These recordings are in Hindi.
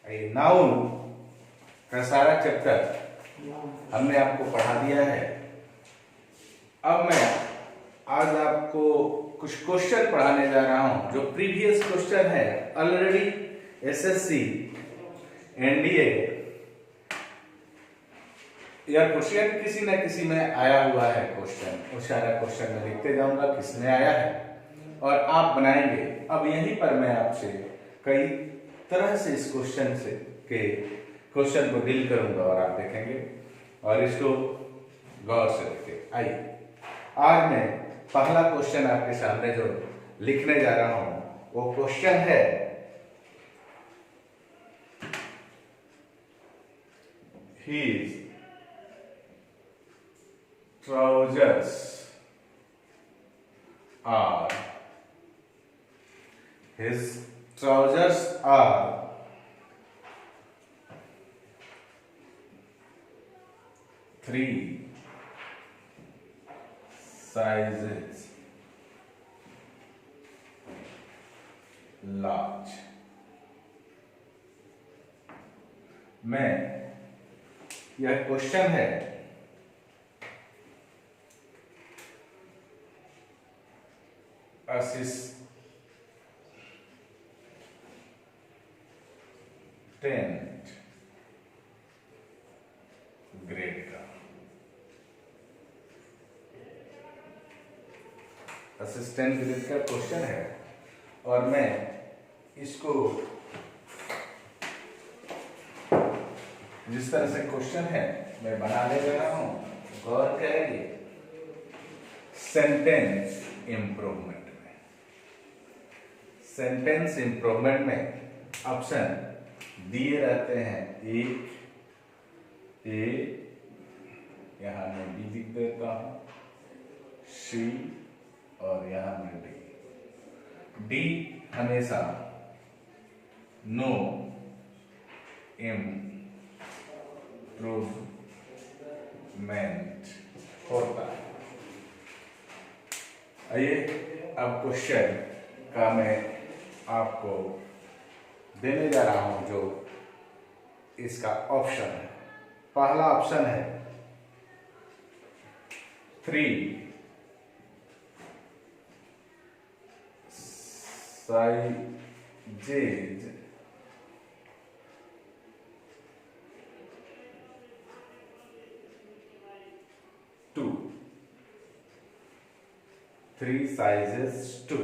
नाउन का सारा चैप्टर हमने आपको पढ़ा दिया है। अब मैं आज आपको कुछ क्वेश्चन पढ़ाने जा रहा हूं जो प्रीवियस क्वेश्चन है। ऑलरेडी एसएससी, एनडीए या क्वेश्चन किसी न किसी में आया हुआ है क्वेश्चन। वो सारा क्वेश्चन मैं लिखते जाऊंगा किसमें आया है और आप बनाएंगे। अब यहीं पर मैं आपसे कई तरह से इस क्वेश्चन से के क्वेश्चन को डील करूंगा और आप देखेंगे और इसको गौर से देखें। आइए आज मैं पहला क्वेश्चन आपके सामने जो लिखने जा रहा हूं वो क्वेश्चन है His trousers are three sizes large। मैं यह क्वेश्चन है असिस्टेंट ग्रेड का। असिस्टेंट ग्रेड का क्वेश्चन है और मैं इसको जिस तरह से क्वेश्चन है मैं बनाने जा रहा हूं, गौर करेंगे। सेंटेंस इंप्रूवमेंट में, सेंटेंस इंप्रूवमेंट में ऑप्शन दिए रहते हैं। एक ए, यहां मैं बी लिख देता हूं, सी और यहां मैं डी। डी हमेशा नो इम्प्रूवमेंट होता है। आइए अब क्वेश्चन का मैं आपको देने जा रहा हूं जो इसका ऑप्शन है। पहला ऑप्शन है 3 sizes two। 3 sizes 2।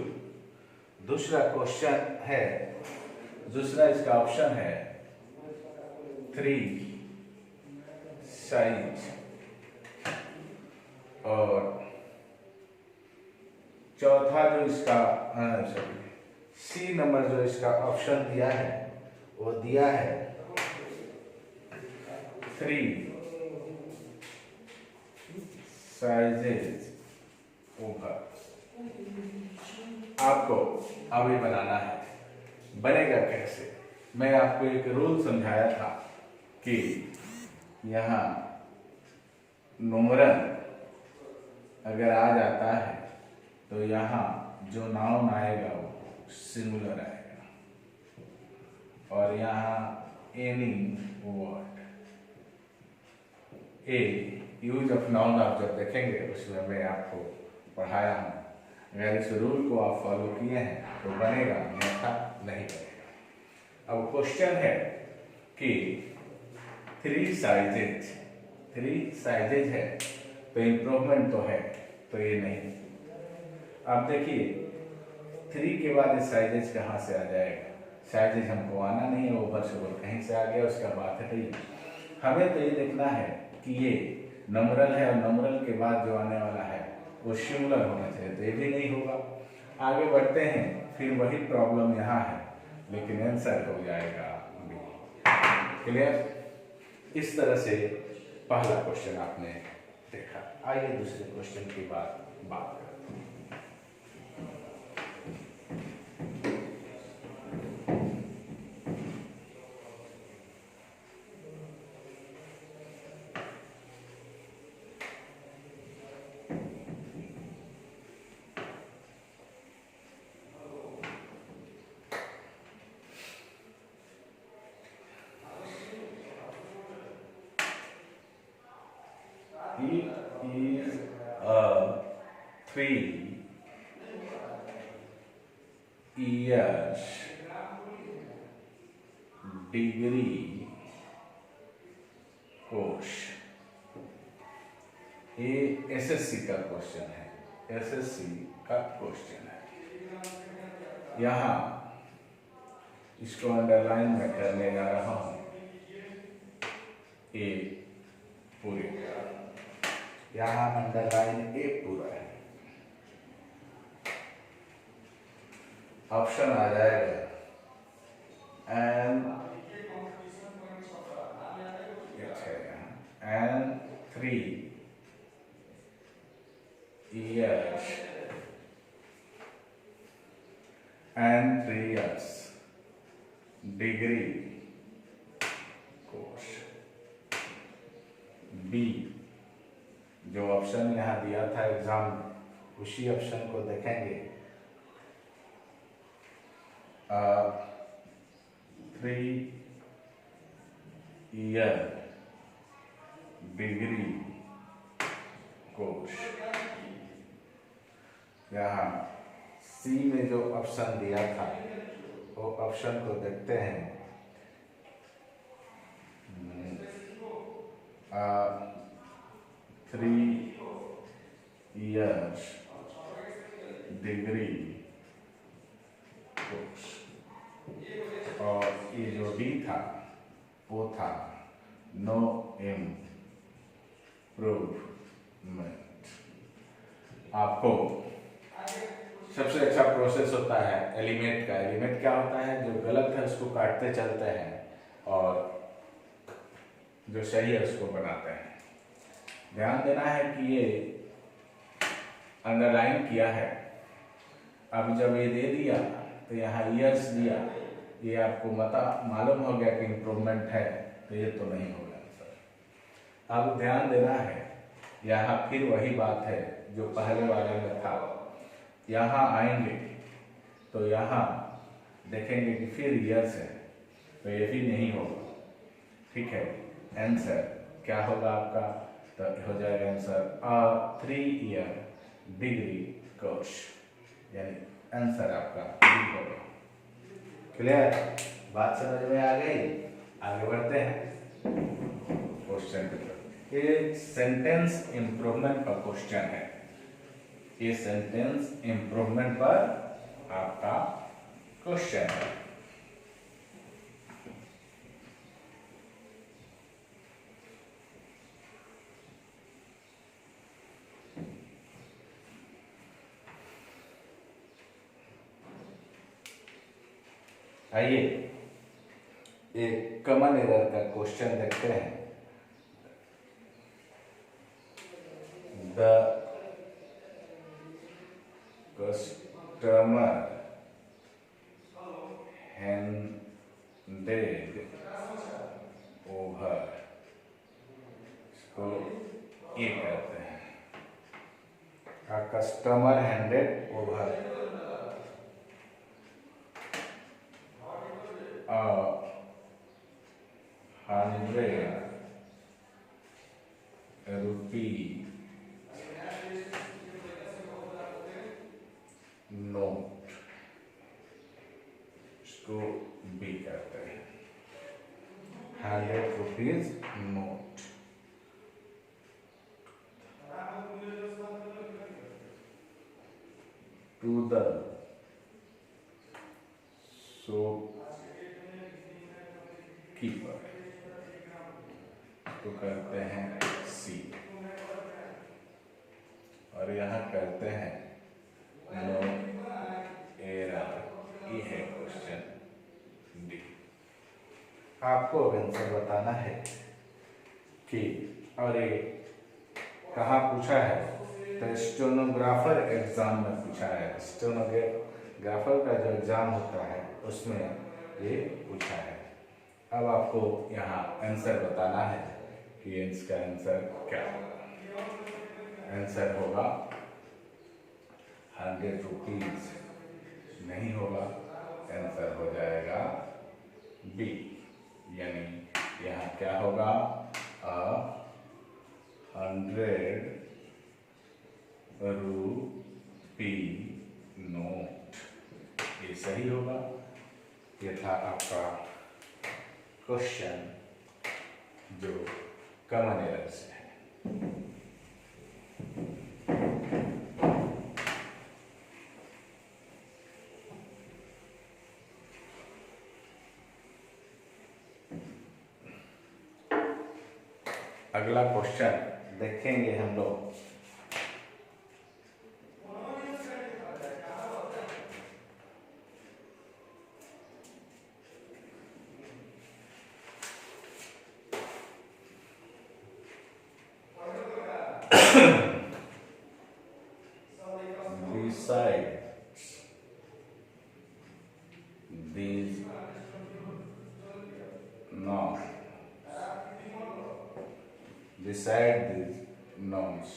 दूसरा क्वेश्चन है, दूसरा इसका ऑप्शन है 3 साइज और चौथा जो इसका सी नंबर जो इसका ऑप्शन दिया है वो दिया है 3 साइजेस ओवर। आपको अभी बनाना है। बनेगा कैसे? मैं आपको एक रूल समझाया था कि यहाँ नुमरन अगर आ जाता है तो यहाँ जो नाउन आएगा वो सिंगुलर आएगा और यहाँ any word a use of noun आप जब देखेंगे उसमें मैं आपको पढ़ाया हूँ। अगर इस रूल को आप फॉलो किए हैं तो बनेगा, अन्यथा नहीं बनेगा। अब क्वेश्चन है कि 3 साइजेज है तो इम्प्रूवमेंट तो है, तो ये नहीं। आप देखिए 3 के बाद साइजेज कहाँ से आ जाएगा? साइजेज हमको आना नहीं है, ऊपर से ऊपर कहीं से आ गया, उसका बात है। हमें तो ये देखना है कि ये नंबरल है और नंबरल के बाद जो आने वाला है वो सिंगुलर होना चाहिए, तो ये भी नहीं होगा। आगे बढ़ते हैं, फिर वही प्रॉब्लम यहाँ है, लेकिन आंसर हो जाएगा बी। क्लियर? इस तरह से पहला क्वेश्चन आपने देखा। आइए दूसरे क्वेश्चन की बात करते हैं। He is a 3 years degree course. ये एसएससी का क्वेश्चन है, एसएससी का क्वेश्चन है। यहाँ इसको अंडरलाइन में करने जा रहा हूं, ए पूरे, यहाँ अंडरलाइन ए पूरा है। ऑप्शन आ जाएगा and 3 years degree course. B जो ऑप्शन यहाँ दिया था एग्जाम, उसी ऑप्शन को देखेंगे। 3 year डिग्री कोर्स। यहाँ सी में जो ऑप्शन दिया था वो ऑप्शन को देखते हैं। 3 years डिग्री कोर्स, और ये जो डी था वो था नो इम्प्रूवमेंट। आपको सबसे अच्छा प्रोसेस होता है एलिमेंट का। एलिमेंट क्या होता है? जो गलत है उसको काटते चलते हैं और जो सही है उसको बनाते हैं। ध्यान देना है कि ये अंडरलाइन किया है। अब जब ये दे दिया तो यहाँ ईयर्स दिया, ये आपको मालूम हो गया कि इम्प्रूवमेंट है, तो ये तो नहीं होगा आंसर। अब ध्यान देना है, यहाँ फिर वही बात है जो पहले वाले में था। यहाँ आएंगे तो यहाँ देखेंगे कि फिर ईयर्स है, तो ये भी नहीं होगा। ठीक है, आंसर क्या होगा आपका? तो हो जाएगा आंसर 3 year डिग्री कोर्स, यानी आंसर आपका डी होगा। क्लियर? बात समझ में आ गई? आगे बढ़ते हैं क्वेश्चन की तरफ। ये सेंटेंस इंप्रूवमेंट का क्वेश्चन है। ये सेंटेंस इंप्रूवमेंट पर आपका क्वेश्चन है। आइए एक कॉमन एरर का क्वेश्चन देखते हैं। द कस्टमर handed over, इसको ये कहते हैं। कस्टमर हैंडेड ओवर ₹100 नोट, इसको बी कहते हैं। ₹100 नोट टू द शॉपकीपर, तो करते हैं सी, और यहाँ करते हैं नो एरर। ये है क्वेश्चन डी। आपको आंसर बताना है कि, और ये कहाँ पूछा है? तो स्टेनोग्राफर एग्जाम में पूछा है। स्टेनोग्राफर का जो एग्जाम होता है उसमें ये पूछा है। अब आपको यहाँ आंसर बताना है कि इसका आंसर क्या होगा। आंसर होगा ₹100 नहीं होगा, आंसर हो जाएगा बी, यानी यहाँ क्या होगा? 100 रुपी नोट, ये सही होगा। ये था आपका क्वेश्चन जो कॉमन एरर से है। अगला क्वेश्चन देखेंगे हम लोग। Beside these norms, beside these norms,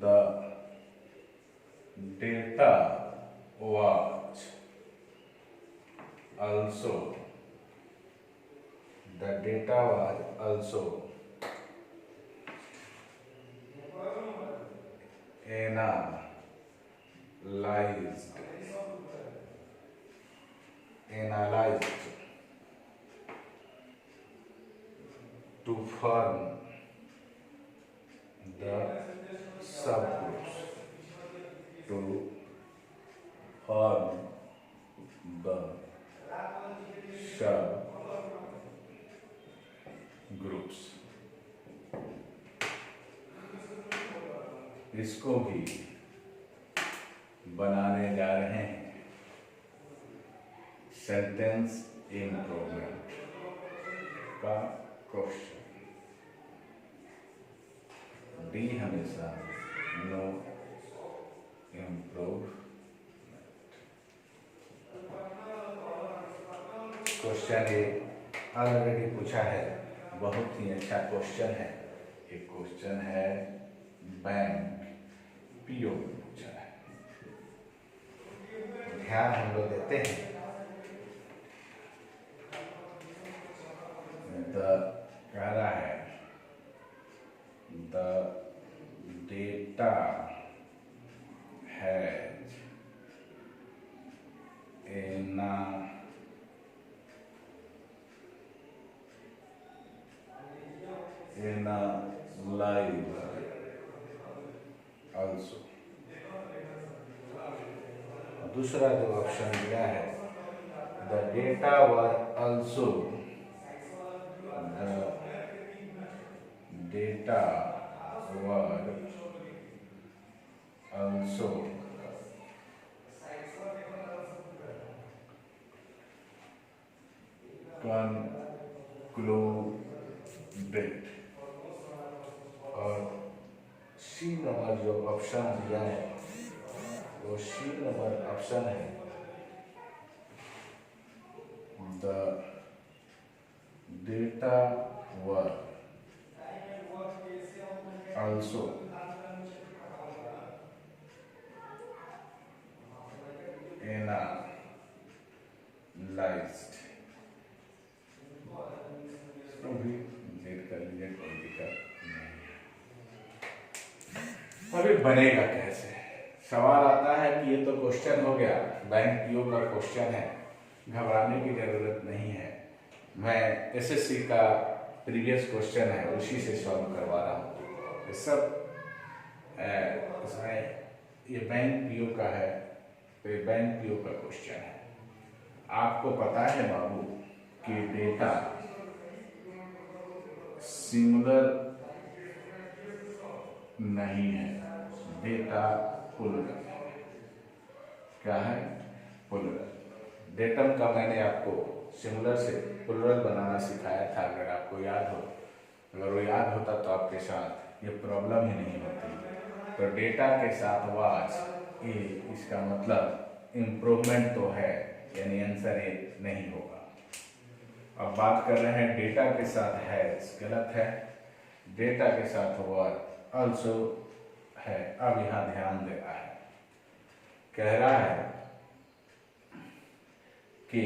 the data was also analyzed to form the subgroups, इसको भी बनाने जा रहे हैं सेंटेंस इम्प्रूवमेंट का क्वेश्चन। डी हमेशा नो इम्प्रूवमेंट। क्वेश्चन ये ऑलरेडी पूछा है, बहुत ही अच्छा क्वेश्चन है। एक क्वेश्चन है बैंक पीओ में पूछा है, ध्यान हम लोग देते हैं। कह रहा है the data has analyzed also। दूसरा जो ऑप्शन दिया है the data were also, the data were also concluded। और सी नंबर जो ऑप्शन दिया है वो सी नंबर ऑप्शन है the data were also analyzed। इसको भी डिलीट कर लीजिए, कोई दिक्कत नहीं। अभी बनेगा कैसे? सवाल आता है कि ये तो क्वेश्चन हो गया, बैंक पीओ का क्वेश्चन है, घबराने की जरूरत नहीं है। मैं एसएससी का प्रीवियस क्वेश्चन है उसी से सॉल्व करवा रहा हूँ। ये सब इसमें ये बैंक पीओ का है, तो ये बैंक पीओ का क्वेश्चन है। आपको पता है बाबू कि डेटा सिंगुलर नहीं है, डेटा प्लूरल। क्या है? प्लूरल। डेटम का मैंने आपको सिंगुलर से प्लूरल बनाना सिखाया था, अगर आपको याद हो। अगर वो याद होता तो आपके साथ ये प्रॉब्लम ही नहीं होती। तो डेटा के साथ वाज, ये इसका मतलब इम्प्रूवमेंट तो है, यानी आंसर ये नहीं होगा। अब बात कर रहे हैं डेटा के साथ है, गलत है। डेटा के साथ वर ऑल्सो है। अब यहां ध्यान देना है, कह रहा है कि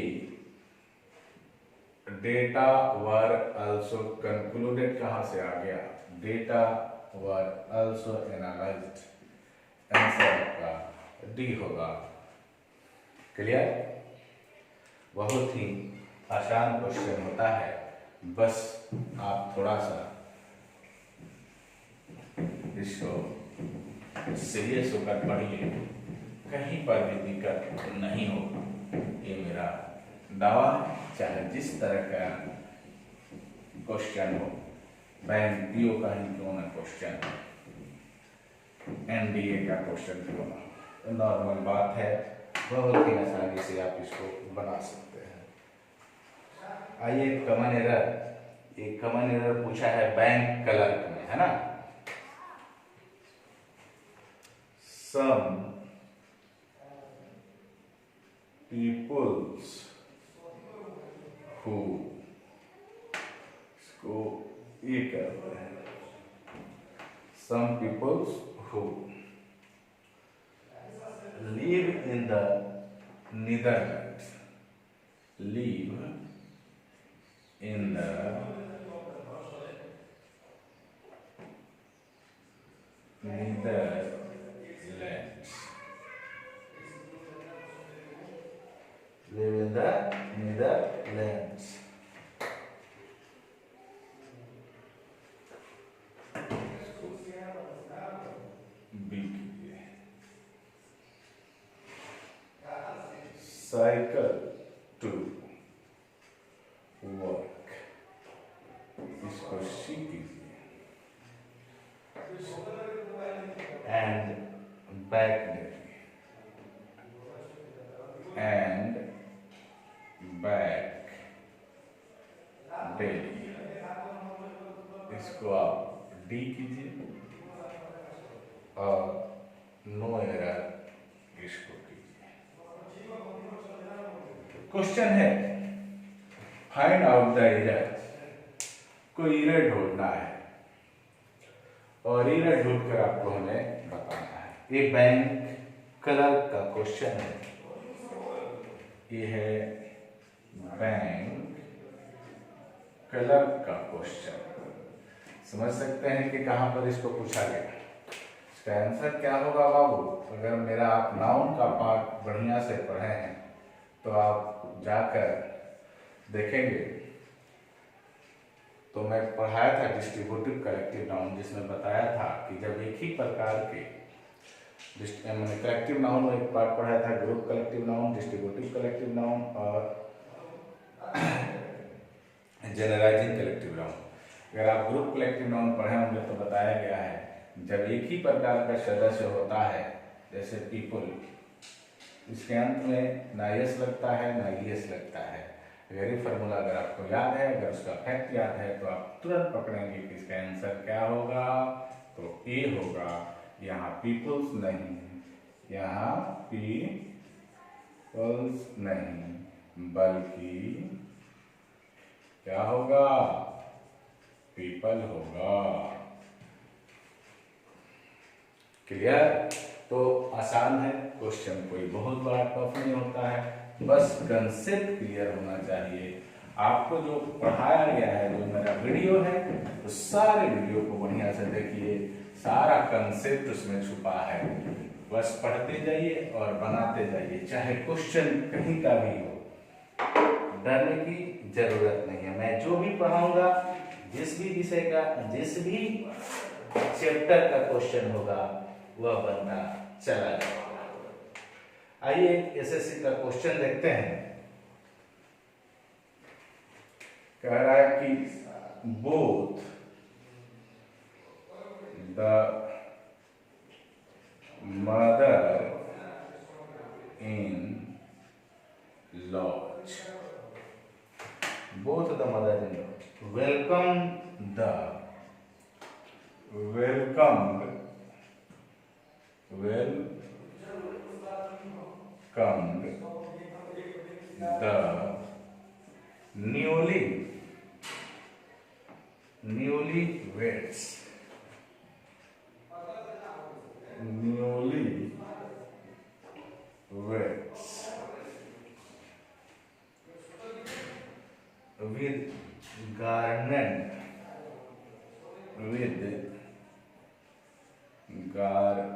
डेटा वर आल्सो कंक्लूडेड कहाँ से आ गया? Data were also analysed, answer का डी होगा। क्लियर? बहुत ही आसान क्वेश्चन होता है, बस आप थोड़ा सा इसको सीरियस होकर पढ़िए, कहीं पर भी दिक्कत नहीं होगा, ये मेरा दावा है। चाहे जिस तरह का क्वेश्चन हो, बैंक पीओ का ही क्यों ना क्वेश्चन, एनडीए का क्वेश्चन क्यों ना, नॉर्मल बात है, बहुत ही आसानी से आप इसको बना सकते हैं। आइए एक कॉमन एरर पूछा है बैंक क्लर्क में, है ना। Some peoples who इसको ये कहते हैं, some peoples who live in the Netherlands, live in the Netherlands, live in the Netherlands. Cycle to work, इसको सी कीजिए, and back daily, and back daily, इसको आप डी कीजिए और नो एरर इसको कीजिए। क्वेश्चन है फाइंड आउट द एरर, कोई एरर ढूंढना है और एरर ढूंढकर आपको हमें बताना है। ये बैंक क्लर्क का क्वेश्चन है, ये है बैंक क्लर्क का क्वेश्चन। समझ सकते हैं कि कहां पर इसको पूछा गया। इसका आंसर क्या होगा बाबू? अगर मेरा आप नाउन का पार्ट बढ़िया से पढ़े हैं तो आप जाकर देखेंगे, तो मैं पढ़ाया था डिस्ट्रीब्यूटिव कलेक्टिव नाउन, जिसमें बताया था कि जब एक ही प्रकार के मैंने कलेक्टिव नाउन में एक पार्ट पढ़ाया था, group collective noun, distributive collective noun और जनरलाइजिंग कलेक्टिव नाउन। अगर आप ग्रुप कलेक्टिव नाउन पढ़े होंगे तो बताया गया है जब एक ही प्रकार का सदस्य होता है, जैसे पीपल, इसके अंत में ना यस लगता है ना ईएस लगता है। अगर ये फार्मूला अगर आपको याद है, अगर उसका फैक्ट याद है, तो आप तुरंत पकड़ेंगे कि इसका आंसर क्या होगा। तो ए होगा। यहाँ पीपल्स नहीं, यहाँ पीपल्स नहीं, बल्कि क्या होगा? पीपल होगा। क्लियर? तो आसान है क्वेश्चन, कोई बहुत बड़ा टफ नहीं होता है, बस कंसेप्ट क्लियर होना चाहिए। आपको जो पढ़ाया गया है, जो मेरा वीडियो है, तो सारे वीडियो को बढ़िया से देखिए, सारा कंसेप्ट उसमें छुपा है। बस पढ़ते जाइए और बनाते जाइए, चाहे क्वेश्चन कहीं का भी हो, डरने की जरूरत नहीं है। मैं जो भी पढ़ाऊंगा, जिस भी विषय का, जिस भी चैप्टर का क्वेश्चन होगा, वह बनता चला जाएगा। आइए एसएससी का क्वेश्चन देखते हैं। कह रहा है कि both the mother in laws, both the mother in laws welcomed the newlyweds with garland with garland with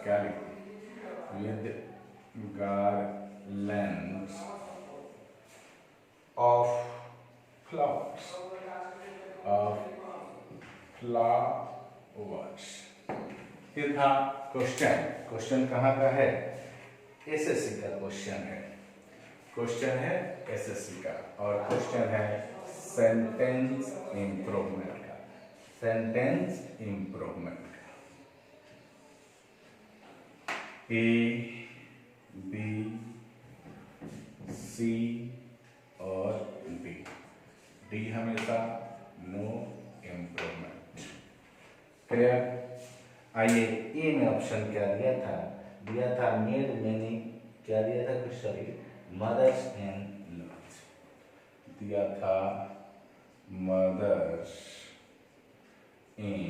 garland with garlands of flowers फिर था क्वेश्चन कहाँ का है? एसएससी का क्वेश्चन है एसएससी का, और क्वेश्चन है सेंटेंस इंप्रूवमेंट का। ए बी सी और डी हमेशा नो इम्प्रूवमेंट। क्लियर? आइए ए में ऑप्शन क्या दिया था मेड मैनी, क्या दिया था कुछ, सॉरी, मदर्स इन लॉज दिया था, मदर्स इन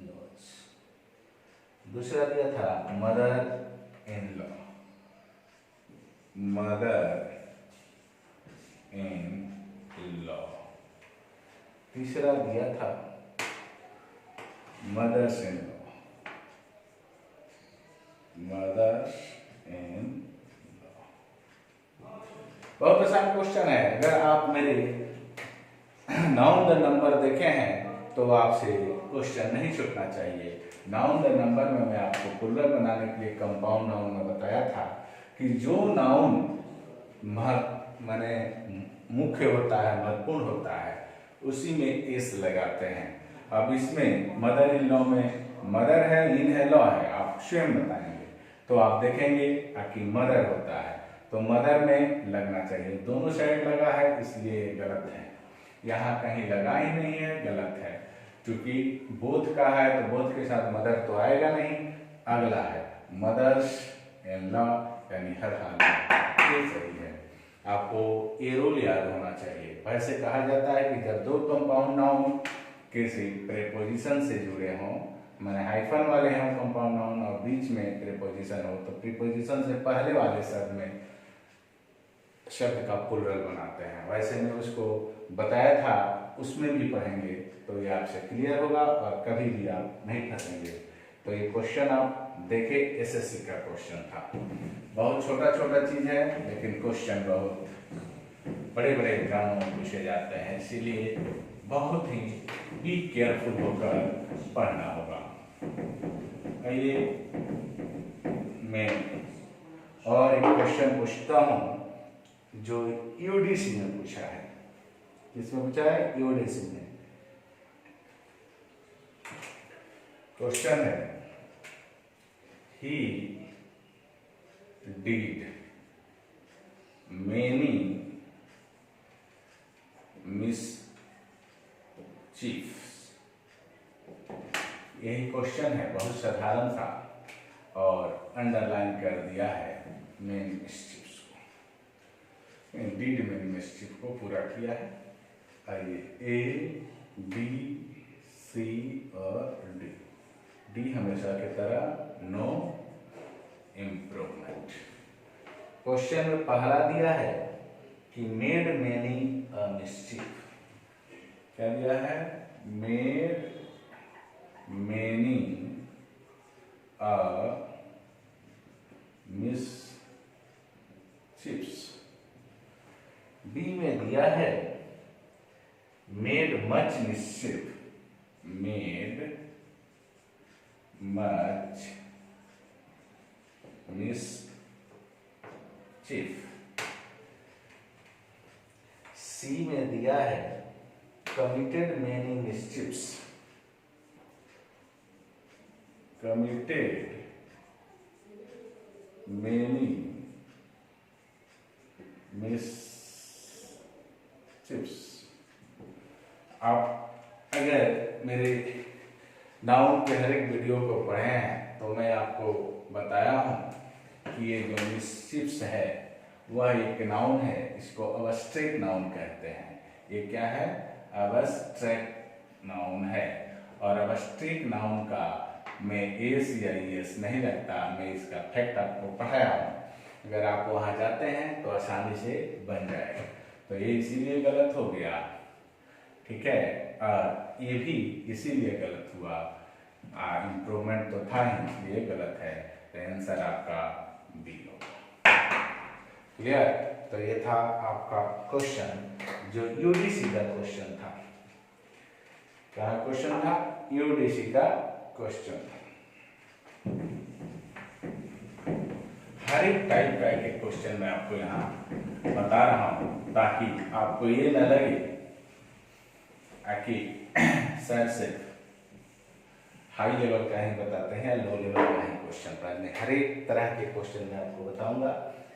लॉज। दूसरा दिया था मदर इन लॉ। तीसरा दिया था मदर्स इन लॉ। बहुत आसान क्वेश्चन है। अगर आप मेरे नाउन द नंबर देखे हैं तो आपसे क्वेश्चन नहीं छूटना चाहिए। नाउन द नंबर में मैं आपको प्लुरल बनाने के लिए कंपाउंड नाउन में बताया था कि जो नाउन माने मुख्य होता है, महत्वपूर्ण होता है, उसी में एस लगाते हैं। अब इसमें मदर इन लॉ में मदर है, इन है, लॉ है, आप स्वयं बताएंगे तो आप देखेंगे कि मदर होता है तो मदर में लगना चाहिए। दोनों साइड लगा है इसलिए गलत है, यहाँ कहीं लगा ही नहीं है, गलत है। क्योंकि बोथ का है तो बोथ के साथ मदर तो आएगा नहीं। अगला है मदर्स इन लॉ, यानी हर हाल में, ये सही है। आपको ये रूल याद होना चाहिए। वैसे कहा जाता है कि जब दो कंपाउंड नाउन किसी प्रीपोजिशन से जुड़े हों, माने हाइफन वाले हों कंपाउंड नाउन, और बीच में प्रीपोजिशन हो, तो प्रीपोजिशन से पहले वाले शब्द का प्लुरल बनाते हैं। वैसे मैं उसको बताया था, उसमें भी पढ़ेंगे तो ये आपसे क्लियर होगा और कभी भी आप नहीं फंसेंगे। तो ये क्वेश्चन आप देखे, एसएससी का क्वेश्चन था। बहुत छोटा चीज है लेकिन क्वेश्चन बहुत बड़े एग्जामों में पूछे जाते हैं, इसीलिए बहुत ही बी केयरफुल होकर पढ़ना होगा। आइए मैं और एक क्वेश्चन पूछता हूँ जो यूडीसी में पूछा है। किसमें पूछा है? यूडीसी में। क्वेश्चन है he did many mischiefs। यही क्वेश्चन है, बहुत साधारण था और अंडरलाइन कर दिया है मेन मिस्चीफ्स को। डीड मेन मिस्चीफ को पूरा किया है। आइए ए बी सी और डी हमेशा की तरह नो इम्प्रूवमेंट। क्वेश्चन में पहला दिया है कि मेड मैनी अ मिस्चीफ। क्या दिया है? Made many a mischiefs. B में दिया है made much mischief. Made much mischief. C में दिया है committed many mischiefs. Committed many mischiefs. आप अगर मेरे नाउन के हर एक वीडियो को पढ़े हैं तो मैं आपको बताया हूँ कि ये जो मिस्चीफ्स है वह एक नाउन है, इसको अब्स्ट्रैक्ट नाउन कहते हैं। ये क्या है? अब्स्ट्रैक्ट नाउन है, और अब्स्ट्रैक्ट नाउन का मैं एस या एस नहीं लगता, मैं इसका फैक्ट आपको पढ़ाया हूँ। अगर आप वहाँ जाते हैं तो आसानी से बन जाएगा। तो ये इसीलिए गलत हो गया, ठीक है। और ये भी इसीलिए गलत हुआ, इम्प्रूवमेंट तो था ही, इसलिए गलत है। तो आंसर आपका बी होगा। क्लियर? तो ये था आपका क्वेश्चन, जो यूडीसी का क्वेश्चन था। क्या क्वेश्चन था? यूडीसी का क्वेश्चन था। हर एक टाइप का एक क्वेश्चन मैं आपको यहाँ बता रहा हूँ, ताकि आपको ये न लगे कि सर सिर्फ हाई लेवल का ही बताते हैं, लो लेवल का ही क्वेश्चन पढ़ाते हैं। हर एक तरह के क्वेश्चन मैं आपको बताऊंगा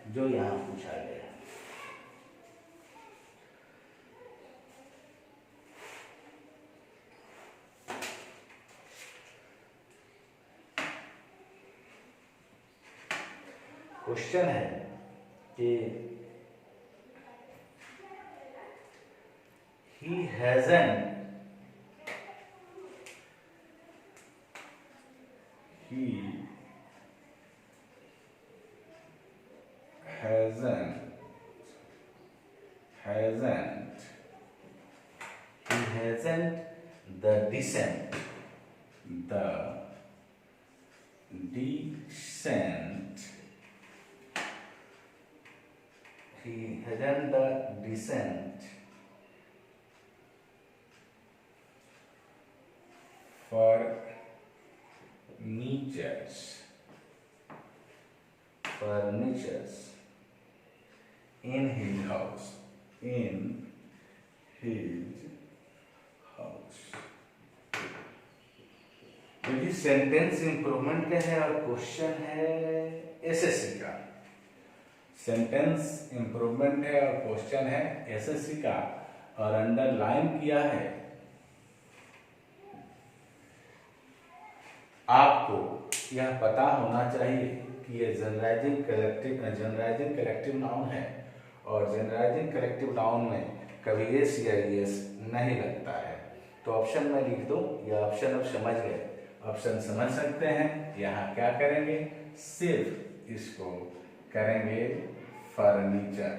जो यहाँ पूछा गया। क्वेश्चन है कि he hasn't the descent he hasn't the descent furnitures in his house. क्योंकि सेंटेंस इंप्रूवमेंट का है और क्वेश्चन है एसएससी का। सेंटेंस इंप्रूवमेंट है और क्वेश्चन है एसएससी का, और अंडरलाइन किया है। आपको यह पता होना चाहिए कि ये जनरलाइजिंग कलेक्टिव नाउन है, और जनरलाइजिंग कलेक्टिव नाउन में कभी एस या एस नहीं लगता है। तो ऑप्शन में लिख दो, या ऑप्शन अब समझ गए, ऑप्शन समझ सकते हैं। यहाँ क्या करेंगे, सिर्फ इसको करेंगे फर्नीचर,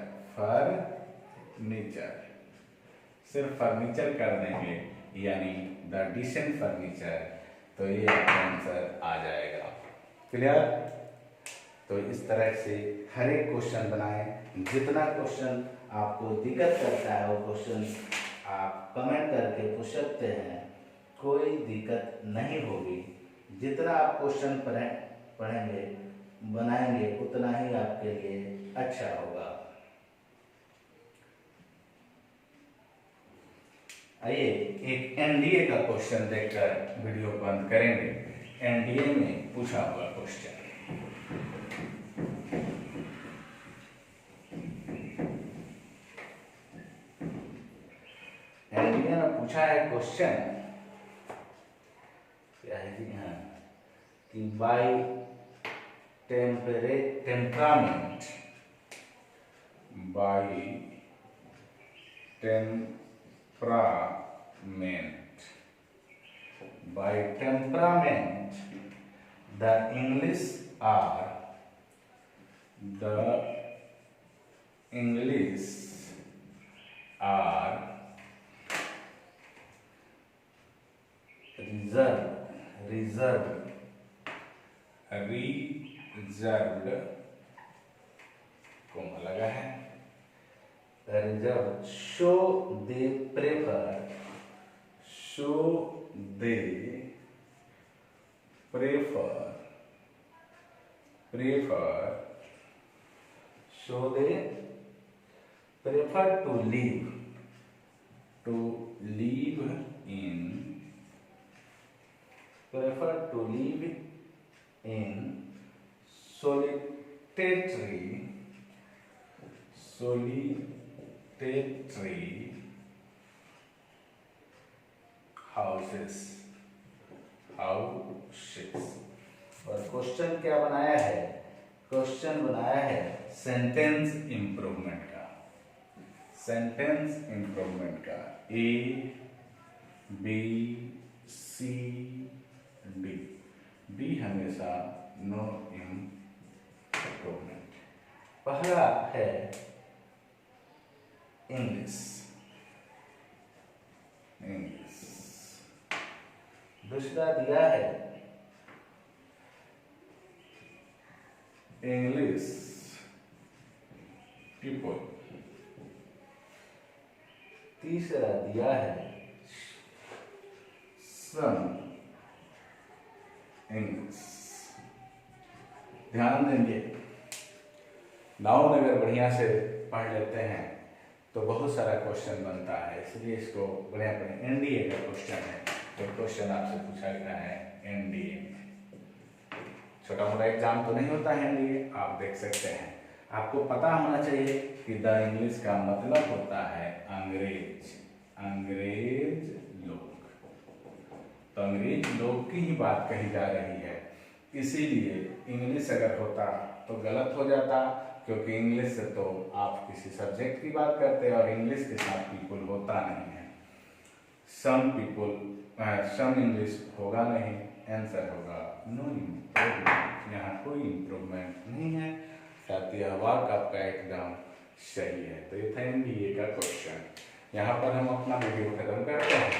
सिर्फ फर्नीचर कर देंगे, यानी द डिसेंट फर्नीचर। तो ये आंसर आ जाएगा। क्लियर? तो इस तरह से हर एक क्वेश्चन बनाएं। जितना क्वेश्चन आपको दिक्कत करता है वो क्वेश्चन आप कमेंट करके पूछ सकते हैं, कोई दिक्कत नहीं होगी। जितना आप क्वेश्चन पढ़ेंगे बनाएंगे उतना ही आपके लिए अच्छा होगा। आइए एक एनडीए का क्वेश्चन देखकर वीडियो बंद करेंगे। एनडीए में पूछा हुआ क्वेश्चन, एनडीए में पूछा है क्वेश्चन, क्या है कि हाँ, कि by temperament the English are reserved comma लगा है, reserved, so they prefer to live in solitary houses। और क्वेश्चन क्या बनाया है? क्वेश्चन बनाया है सेंटेंस इंप्रूवमेंट का। सेंटेंस इम्प्रूवमेंट का A B C D, B हमेशा नो इम्प्रूवमेंट। पहला है इंग्लिश, इंग्लिश। दूसरा दिया है इंग्लिश पीपल। तीसरा दिया है सम इंग्लिश। ध्यान देंगे, नाउन अगर बढ़िया से पढ़ लेते हैं तो बहुत सारा क्वेश्चन बनता है, इसलिए इसको बढ़िया पढ़ें। एनडीए का क्वेश्चन है, तो क्वेश्चन आपसे पूछा गया है एनडीए। छोटा मोटा एग्जाम तो नहीं होता है एनडीए, आप देख सकते हैं। आपको पता होना चाहिए कि द इंग्लिश का मतलब होता है अंग्रेज, अंग्रेज लोग। तो अंग्रेज लोग की ही बात कही जा रही है, इसीलिए इंग्लिश अगर होता तो गलत हो जाता, क्योंकि इंग्लिश से तो आप किसी सब्जेक्ट की बात करते हैं और इंग्लिश के साथ पीपल होता नहीं है। सम पीपल, सम इंग्लिश होगा नहीं, आंसर होगा नो इम्प्रूवमेंट। यहाँ कोई इम्प्रूवमेंट नहीं है, साथ यह वाक्य आपका एकदम सही है। तो ये था एनडीए का क्वेश्चन। यहाँ पर हम अपना वीडियो खत्म करते हैं।